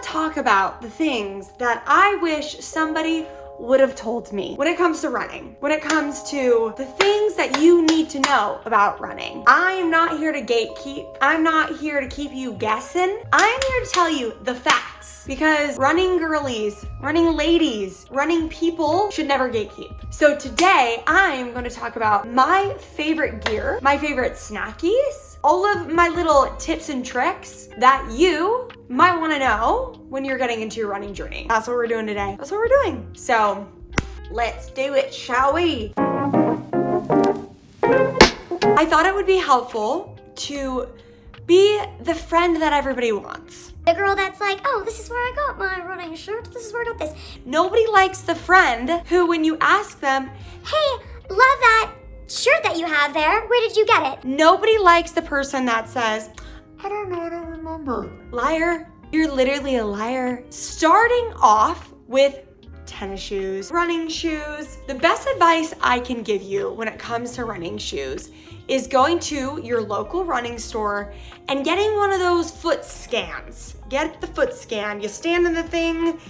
want to talk about the things that I wish somebody would have told me when it comes to running, when it comes to the things that you need to know about running. I am not here to gatekeep. I'm not here to keep you guessing. I'm here to tell you the facts, because running girlies, running ladies, running people should never gatekeep. So today I'm going to talk about my favorite gear, my favorite snackies, all of my little tips and tricks that you might want to know when you're getting into your running journey. That's what we're doing today. That's what we're doing. So let's do it, shall we? I thought it would be helpful to be the friend that everybody wants. The girl that's like, oh, this is where I got my running shirt. This is where I got this. Nobody likes the friend who, when you ask them, Hey, love that shirt that you have there. Where did you get it? nobody likes the person that says, I don't know, I don't remember. Liar. You're literally a liar. Starting off with tennis shoes, running shoes. The best advice I can give you when it comes to running shoes is going to your local running store and getting one of those foot scans. Get the foot scan. You stand in the thing,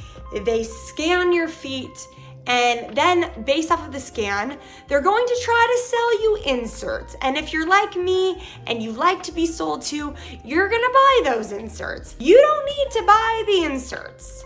they scan your feet, and then based off of the scan, they're going to try to sell you inserts. And if you're like me and you like to be sold to, you're gonna buy those inserts. You don't need to buy the inserts.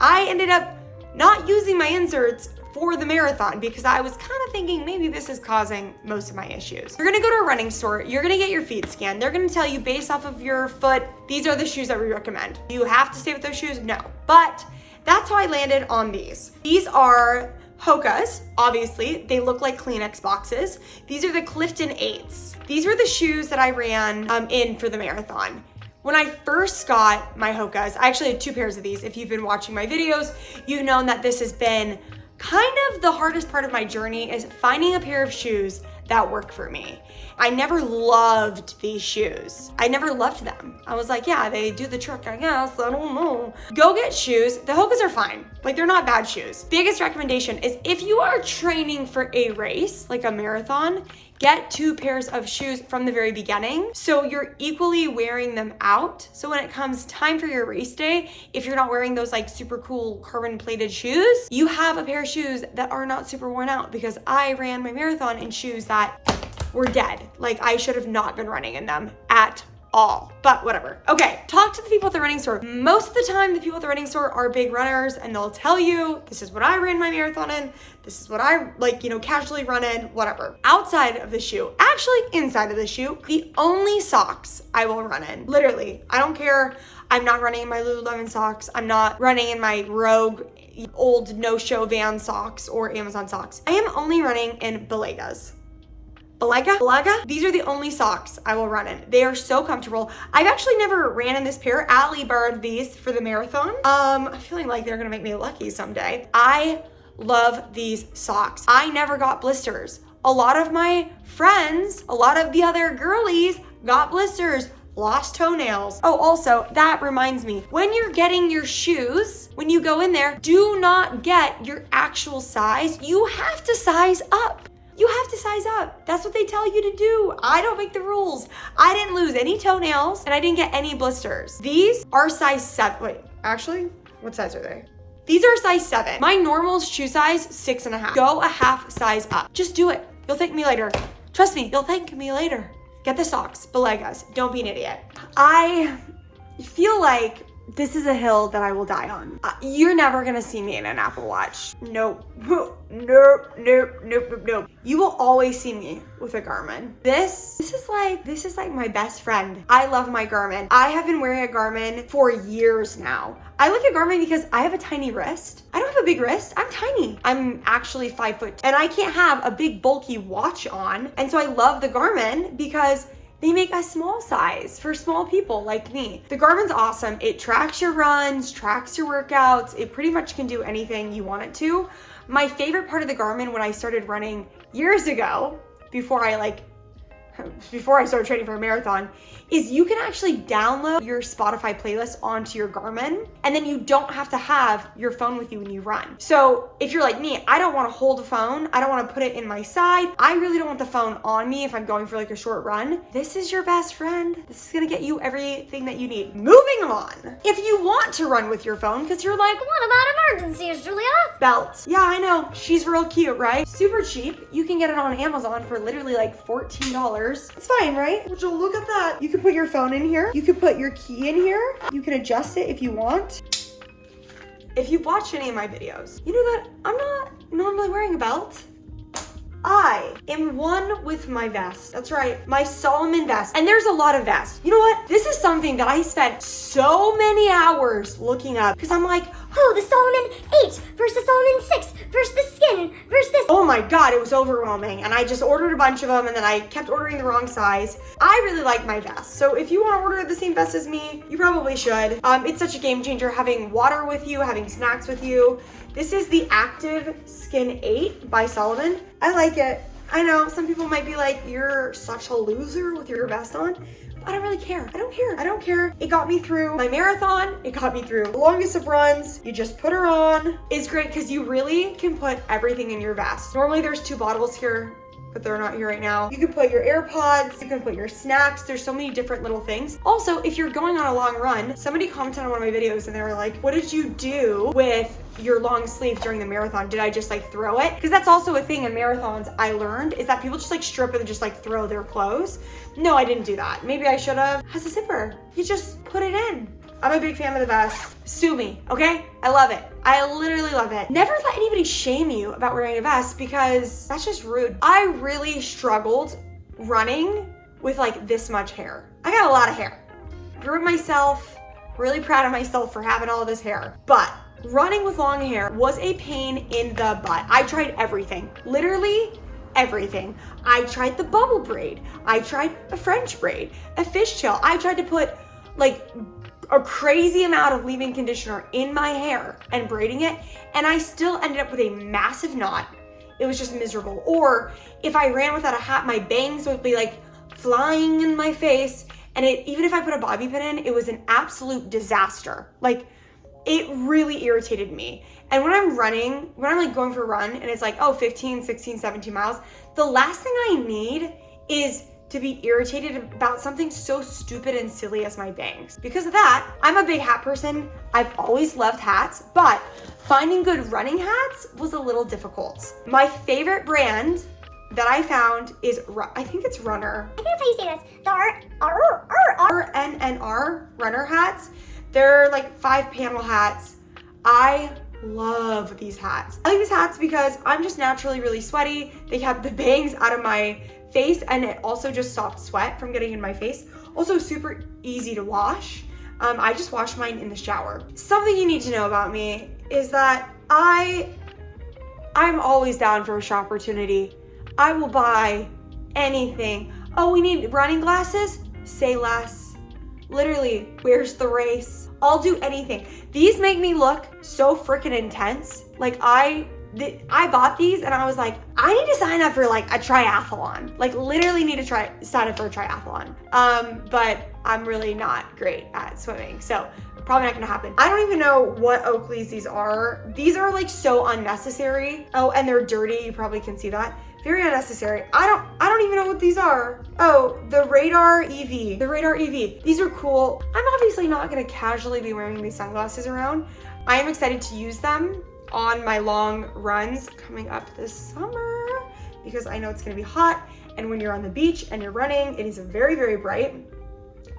I ended up not using my inserts for the marathon because I was kind of thinking maybe this is causing most of my issues. You're gonna go to a running store, you're gonna get your feet scanned. They're gonna tell you based off of your foot, these are the shoes that we recommend. Do you have to stay with those shoes? No. But that's how I landed on these. These are Hokas, obviously. They look like Kleenex boxes. These are the Clifton 8s. These were the shoes that I ran in for the marathon. When I first got my Hokas, I actually had 2 pairs of these. If you've been watching my videos, you've known that this has been kind of the hardest part of my journey, is finding a pair of shoes that work for me. I never loved these shoes. I never loved them. I was like, yeah, they do the trick, I guess, I don't know. Go get shoes. The Hokas are fine. Like, they're not bad shoes. Biggest recommendation is if you are training for a race, like a marathon, get 2 pairs of shoes from the very beginning so you're equally wearing them out. So when it comes time for your race day, if you're not wearing those like super cool carbon plated shoes, you have a pair of shoes that are not super worn out, because I ran my marathon in shoes that were dead. Like, I should have not been running in them at all, but whatever. Okay, talk to the people at the running store. Most of the time, the people at the running store are big runners and they'll tell you, this is what I ran my marathon in, this is what I casually run in, whatever. Outside of the shoe, actually inside of the shoe, the only socks I will run in, literally, I don't care. I'm not running in my Lululemon socks. I'm not running in my Rogue old no-show Van socks or Amazon socks. I am only running in Balegas. Balega? These are the only socks I will run in. They are so comfortable. I've actually never ran in this pair. Allie borrowed these for the marathon. I'm feeling like they're gonna make me lucky someday. I love these socks. I never got blisters. A lot of my friends, a lot of the other girlies got blisters, lost toenails. Oh, also, that reminds me, when you're getting your shoes, when you go in there, do not get your actual size. You have to size up. You have to size up. That's what they tell you to do. I don't make the rules. I didn't lose any toenails and I didn't get any blisters. These are size 7. Wait, actually, what size are they? These are size 7. My normal shoe size, 6.5. Go a half size up. Just do it. You'll thank me later. Trust me, you'll thank me later. Get the socks, Balegas. Don't be an idiot. I feel like this is a hill that I will die on. You're never gonna see me in an Apple Watch. Nope. Nope. You will always see me with a Garmin. This is like my best friend. I love my Garmin. I have been wearing a Garmin for years now. I like a Garmin because I have a tiny wrist. I don't have a big wrist. I'm tiny. I'm actually 5 foot and I can't have a big bulky watch on. And so I love the Garmin because they make a small size for small people like me. The Garmin's awesome. It tracks your runs, tracks your workouts. It pretty much can do anything you want it to. My favorite part of the Garmin when I started running years ago, before I before I started training for a marathon, is you can actually download your Spotify playlist onto your Garmin, and then you don't have to have your phone with you when you run. So if you're like me, I don't want to hold a phone. I don't want to put it in my side. I really don't want the phone on me if I'm going for like a short run. This is your best friend. This is going to get you everything that you need. Moving on. If you want to run with your phone, because you're like, What about emergencies, Julia? belt. Yeah, I know. She's real cute, right? Super cheap. You can get it on Amazon for literally like $14. It's fine, right? Would you look at that? You can put your phone in here. You can put your key in here. You can adjust it if you want. If you've watched any of my videos, you know that I'm not normally wearing a belt. I am one with my vest. That's right, my Solomon vest. And there's a lot of vests. You know what? This is something that I spent so many hours looking up because I'm like, Oh, the Solomon 8 versus the Solomon 6 versus the skin versus this. oh my God, it was overwhelming. And I just ordered a bunch of them and then I kept ordering the wrong size. I really like my vest. So if you want to order the same vest as me, you probably should. It's such a game changer having water with you, having snacks with you. This is the Active Skin 8 by Solomon. I like it. I know some people might be like, you're such a loser with your vest on. I don't really care. I don't care. It got me through my marathon. It got me through the longest of runs. You just put her on. It's great because you really can put everything in your vest. Normally there's 2 bottles here, but they're not here right now. You can put your AirPods, you can put your snacks. There's so many different little things. Also, if you're going on a long run, somebody commented on one of my videos and they were like, what did you do with your long sleeve during the marathon? Did I just like throw it? Because that's also a thing in marathons I learned is that people just like strip and just like throw their clothes. No, I didn't do that. Maybe I should have. Has a zipper. You just put it in. I'm a big fan of the vest. Sue me, okay? I love it. I literally love it. Never let anybody shame you about wearing a vest because that's just rude. I really struggled running with like this much hair. I got a lot of hair. Grew it myself, really proud of myself for having all this hair. But running with long hair was a pain in the butt. I tried everything, literally everything. I tried the bubble braid. I tried a French braid, a fishtail. I tried to put like a crazy amount of leave-in conditioner in my hair and braiding it, and I still ended up with a massive knot. It was just miserable. Or if I ran without a hat, my bangs would be like flying in my face, and even if I put a bobby pin in, it was an absolute disaster. Like, it really irritated me. And when I'm running, when I'm like going for a run and it's like, oh, 15, 16, 17 miles, the last thing I need is to be irritated about something so stupid and silly as my bangs. Because of that, I'm a big hat person. I've always loved hats, but finding good running hats was a little difficult. My favorite brand that I found is, I think it's Runner. I think that's how you say this. The RNNR Runner hats. They're like 5-panel hats. I love these hats. I like these hats because I'm just naturally really sweaty. They have the bangs out of my face and it also just stopped sweat from getting in my face. Also super easy to wash. I just wash mine in the shower. Something you need to know about me is that I'm always down for a shop opportunity. I will buy anything. Oh, we need running glasses? Say less. Literally, where's the race? I'll do anything. These make me look so freaking intense. Like I bought these and I was like, I need to sign up for like a triathlon. Like literally need to sign up for a triathlon. But I'm really not great at swimming. So probably not gonna happen. I don't even know what Oakleys these are. These are like so unnecessary. Oh, and they're dirty. You probably can see that. Very unnecessary. I don't even know what these are. Oh, the Radar EV. The Radar EV. These are cool. I'm obviously not gonna casually be wearing these sunglasses around. I am excited to use them on my long runs coming up this summer because I know it's gonna be hot, and when you're on the beach and you're running, it is very, very bright.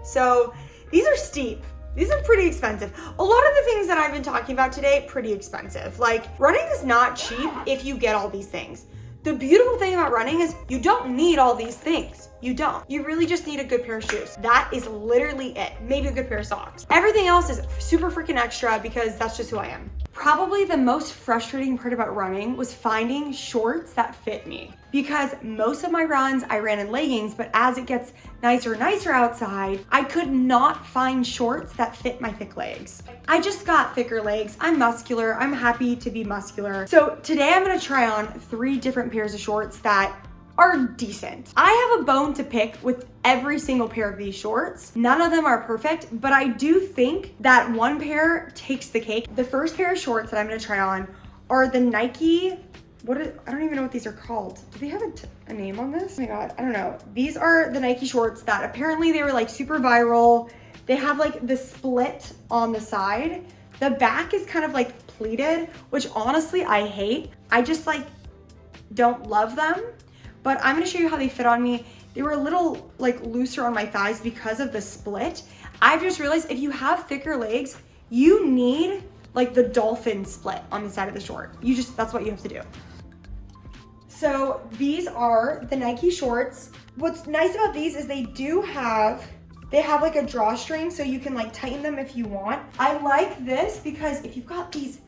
So these are steep. These are pretty expensive. A lot of the things that I've been talking about today, pretty expensive. Like running is not cheap if you get all these things. The beautiful thing about running is you don't need all these things. You don't. You really just need a good pair of shoes. That is literally it. Maybe a good pair of socks. Everything else is super freaking extra because that's just who I am. Probably the most frustrating part about running was finding shorts that fit me. Because most of my runs I ran in leggings, but as it gets nicer and nicer outside, I could not find shorts that fit my thick legs. I just got thicker legs. I'm muscular. I'm happy to be muscular. So today I'm gonna try on 3 different pairs of shorts that are decent. I have a bone to pick with every single pair of these shorts. None of them are perfect, but I do think that one pair takes the cake. The first pair of shorts that I'm gonna try on are the Nike, I don't even know what these are called. Do they have a name on this? Oh my God, I don't know. These are the Nike shorts that apparently they were like super viral. They have like the split on the side. The back is kind of like pleated, which honestly I hate. I just like don't love them, but I'm gonna show you how they fit on me. They were a little like looser on my thighs because of the split. I've just realized if you have thicker legs, you need like the dolphin split on the side of the short. That's what you have to do. So these are the Nike shorts. What's nice about these is they have like a drawstring so you can like tighten them if you want. I like this because if you've got these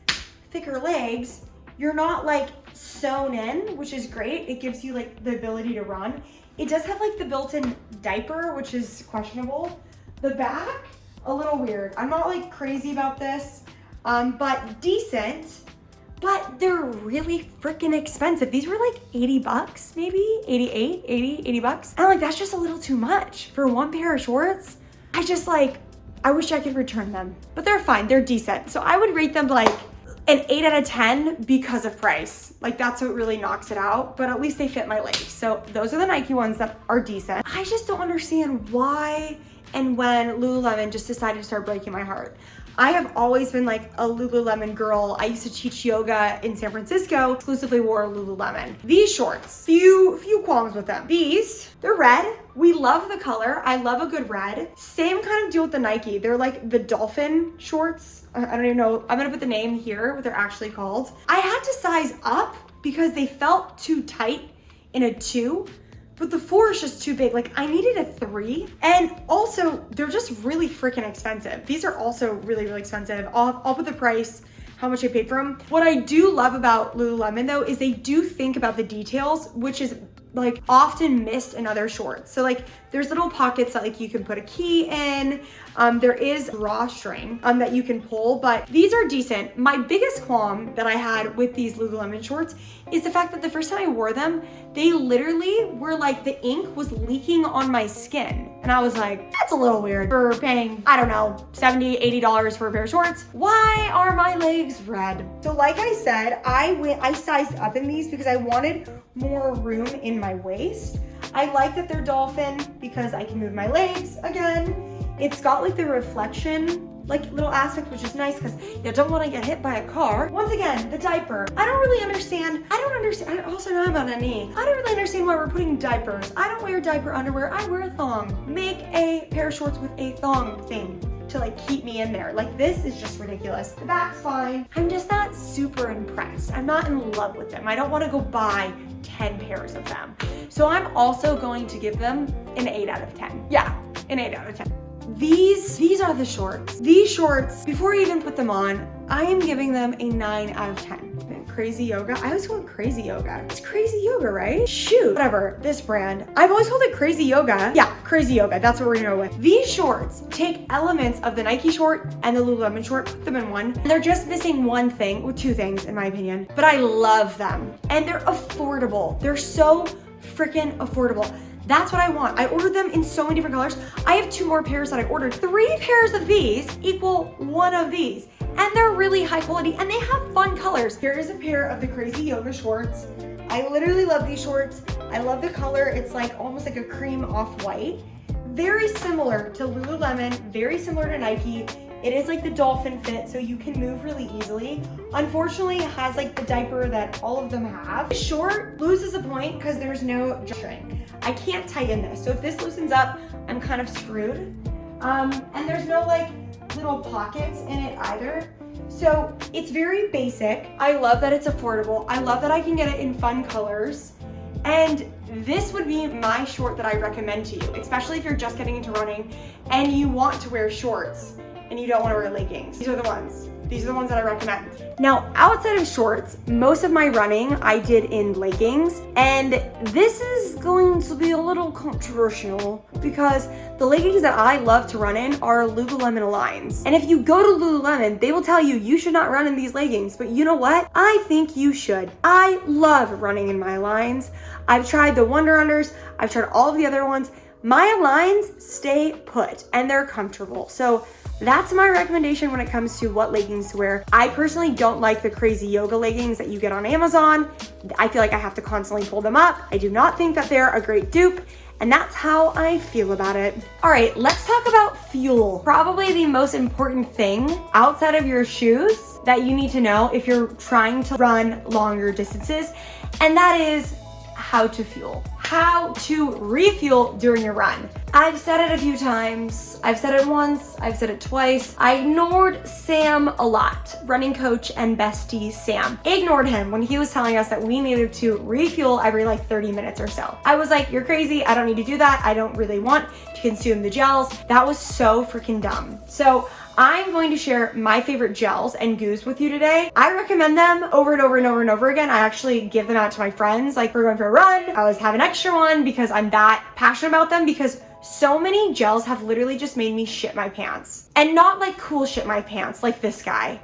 thicker legs, you're not like sewn in, which is great. It gives you like the ability to run. It does have like the built-in diaper, which is questionable. The back, a little weird. I'm not like crazy about this, but decent. But they're really freaking expensive. These were like 80 bucks, maybe 80 bucks. And like, that's just a little too much for one pair of shorts. I wish I could return them, but they're fine, they're decent. So I would rate them like an 8 out of 10 because of price. Like that's what really knocks it out, but at least they fit my legs. So those are the Nike ones that are decent. I just don't understand why and when Lululemon just decided to start breaking my heart. I have always been like a Lululemon girl. I used to teach yoga in San Francisco, exclusively wore Lululemon. These shorts, few qualms with them. These, they're red. We love the color. I love a good red. Same kind of deal with the Nike. They're like the dolphin shorts. I don't even know. I'm gonna put the name here, what they're actually called. I had to size up because they felt too tight in a 2. But the 4 is just too big. Like I needed a 3. And also they're just really freaking expensive. These are also really, really expensive. I'll put the price, how much I paid for them. What I do love about Lululemon though, is they do think about the details, which is like often missed in other shorts. So like there's little pockets that like you can put a key in. There is drawstring that you can pull, but these are decent. My biggest qualm that I had with these Lululemon shorts is the fact that the first time I wore them, they literally were like the ink was leaking on my skin. And I was like, that's a little weird for paying, I don't know, $70, $80 for a pair of shorts. Why are my legs red? So like I said, I sized up in these because I wanted more room in my waist. I like that they're dolphin because I can move my legs again. It's got like the reflection like little aspect, which is nice because you don't want to get hit by a car. Once again, the diaper. I don't understand. I also know I'm on a knee. I don't really understand why we're putting diapers. I don't wear diaper underwear. I wear a thong. Make a pair of shorts with a thong thing to like keep me in there. Like this is just ridiculous. The back's fine. I'm just not super impressed. I'm not in love with them. I don't want to go buy 10 pairs of them. So I'm also going to give them an 8 out of 10. Yeah, an 8 out of 10. These are the shorts. These shorts, before I even put them on, I am giving them a 9 out of 10. Crazy Yoga. I always call it Crazy Yoga. It's Crazy Yoga, right? Shoot. Whatever. This brand. I've always called it Crazy Yoga. Yeah, Crazy Yoga. That's what we're gonna go with. These shorts take elements of the Nike short and the Lululemon short, put them in one. And they're just missing one thing, or 2 things in my opinion. But I love them. And they're affordable. They're so freaking affordable. That's what I want. I ordered them in so many different colors. I have 2 more pairs that I ordered. 3 pairs of these equal 1 of these. And they're really high quality and they have fun colors. Here is a pair of the Crazy Yoga shorts. I literally love these shorts. I love the color. It's like almost like a cream off-white. Very similar to Lululemon, very similar to Nike. It is like the dolphin fit, so you can move really easily. Unfortunately, it has like the diaper that all of them have. The short loses a point because there's no string. I can't tighten this, so if this loosens up, I'm kind of screwed. And there's no like little pockets in it either. So it's very basic. I love that it's affordable. I love that I can get it in fun colors. And this would be my short that I recommend to you, especially if you're just getting into running and you want to wear shorts and you don't want to wear leggings. These are the ones. These are the ones that I recommend. Now, outside of shorts, most of my running I did in leggings, and this is going to be a little controversial because the leggings that I love to run in are Lululemon lines. And if you go to Lululemon, they will tell you you should not run in these leggings, but you know what? I think you should. I love running in my lines. I've tried the Wonder Unders, I've tried all of the other ones. My lines stay put and they're comfortable. So that's my recommendation when it comes to what leggings to wear. I personally don't like the crazy yoga leggings that you get on Amazon. I feel like I have to constantly pull them up. I do not think that they're a great dupe, and that's how I feel about it. All right, let's talk about fuel. Probably the most important thing outside of your shoes that you need to know if you're trying to run longer distances, and that is how to fuel. How to refuel during your run. I've said it a few times. I've said it once, I've said it twice. I ignored Sam a lot, running coach and bestie Sam. Ignored him when he was telling us that we needed to refuel every like 30 minutes or so. I was like, you're crazy, I don't need to do that. I don't really want to consume the gels. That was so freaking dumb. So I'm going to share my favorite gels and goos with you today. I recommend them over and over and over and over again. I actually give them out to my friends. Like, we're going for a run, I always have an extra one because I'm that passionate about them, because so many gels have literally just made me shit my pants. And not like cool shit my pants like this guy.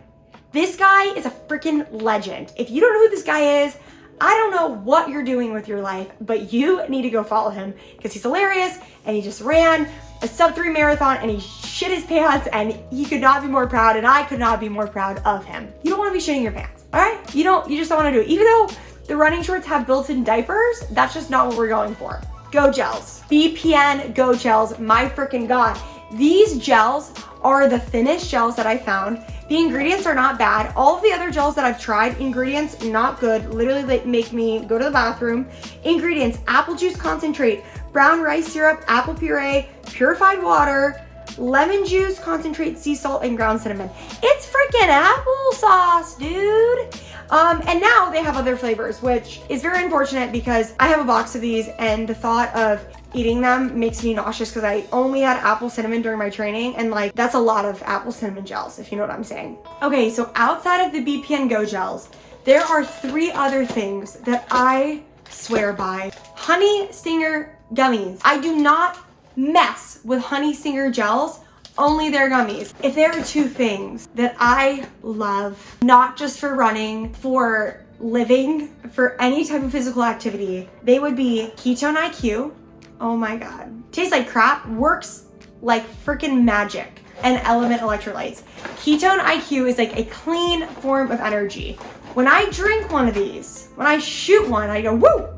This guy is a freaking legend. If you don't know who this guy is, I don't know what you're doing with your life, but you need to go follow him because he's hilarious and he just ran a sub-3 marathon and he shit his pants, and he could not be more proud, and I could not be more proud of him. You don't want to be shitting your pants, all right? You just don't want to do it. Even though the running shorts have built-in diapers, that's just not what we're going for. Go gels. BPN Go gels, my freaking God. These gels are the thinnest gels that I found. The ingredients are not bad. All of the other gels that I've tried, ingredients not good. Literally, they make me go to the bathroom. Ingredients: apple juice concentrate, brown rice syrup, apple puree, purified water, lemon juice concentrate, sea salt, and ground cinnamon. It's freaking applesauce, dude. And now they have other flavors, which is very unfortunate because I have a box of these, and the thought of eating them makes me nauseous because I only had apple cinnamon during my training, and like, that's a lot of apple cinnamon gels, if you know what I'm saying. Okay, so outside of the BPN Go gels, there are 3 other things that I swear by. Honey Stinger gummies. I do not mess with Honey Stinger gels, only their gummies. If there are 2 things that I love, not just for running, for living, for any type of physical activity, they would be Ketone IQ. Oh my God. Tastes like crap, works like freaking magic. And Element electrolytes. Ketone IQ is like a clean form of energy. When I drink one of these, when I shoot one, I go, woo!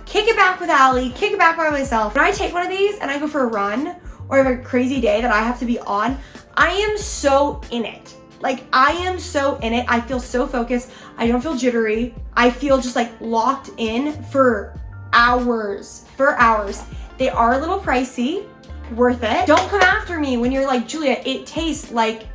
Kick it back with Allie, kick it back by myself. When I take one of these and I go for a run, or have a crazy day that I have to be on, I am so in it. Like, I am so in it. I feel so focused. I don't feel jittery. I feel just like locked in for hours. They are a little pricey, worth it. Don't come after me when you're like, Julia, it tastes like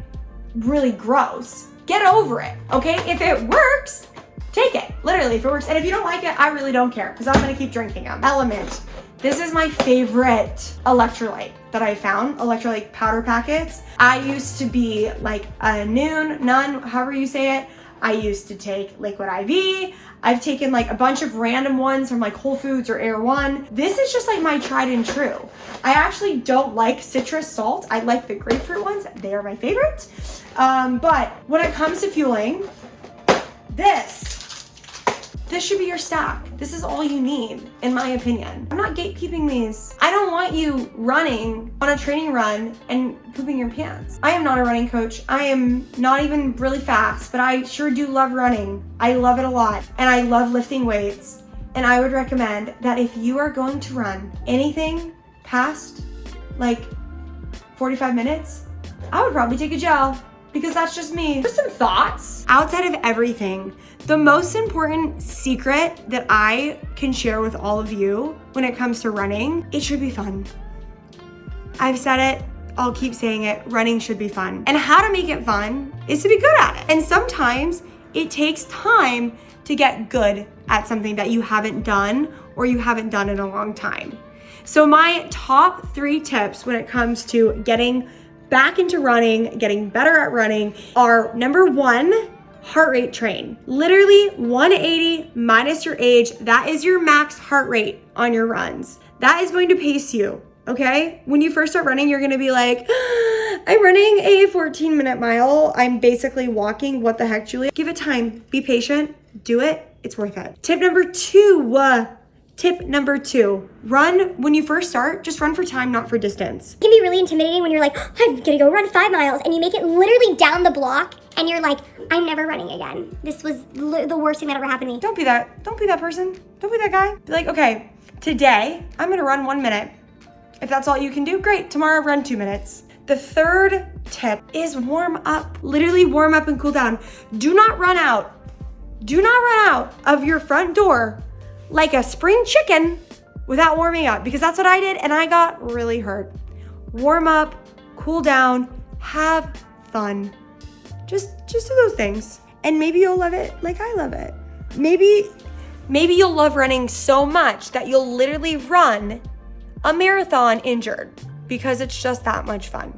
really gross. Get over it, okay? If it works, take it. Literally, if it works. And if you don't like it, I really don't care because I'm gonna keep drinking them. Element. This is my favorite electrolyte that I found, electrolyte powder packets. I used to be like a none, however you say it. I used to take Liquid IV. I've taken like a bunch of random ones from like Whole Foods or Air One. This is just like my tried and true. I actually don't like citrus salt. I like the grapefruit ones. They are my favorite. But when it comes to fueling, this should be your stack. This is all you need, in my opinion. I'm not gatekeeping these. I don't want you running on a training run and pooping your pants. I am not a running coach. I am not even really fast, but I sure do love running. I love it a lot, and I love lifting weights. And I would recommend that if you are going to run anything past like 45 minutes, I would probably take a gel, because that's just me. Just some thoughts. Outside of everything, the most important secret that I can share with all of you when it comes to running, it should be fun. I've said it, I'll keep saying it, running should be fun. And how to make it fun is to be good at it. And sometimes it takes time to get good at something that you haven't done or you haven't done in a long time. So my top 3 tips when it comes to getting back into running, getting better at running, are number 1, heart rate train. Literally 180 minus your age. That is your max heart rate on your runs. That is going to pace you, okay? When you first start running, you're gonna be like, I'm running a 14-minute mile. I'm basically walking. What the heck, Julia? Give it time. Be patient. Do it. It's worth it. Tip number 2, run when you first start, just run for time, not for distance. It can be really intimidating when you're like, I'm gonna go run 5 miles, and you make it literally down the block, and you're like, I'm never running again. This was the worst thing that ever happened to me. Don't be that person. Don't be that guy. Be like, okay, today I'm gonna run 1 minute. If that's all you can do, great. Tomorrow run 2 minutes. The third tip is warm up. Literally warm up and cool down. Do not run out. Do not run out of your front door like a spring chicken without warming up, because that's what I did and I got really hurt. Warm up, cool down, have fun. Just do those things. And maybe you'll love it like I love it. Maybe you'll love running so much that you'll literally run a marathon injured because it's just that much fun.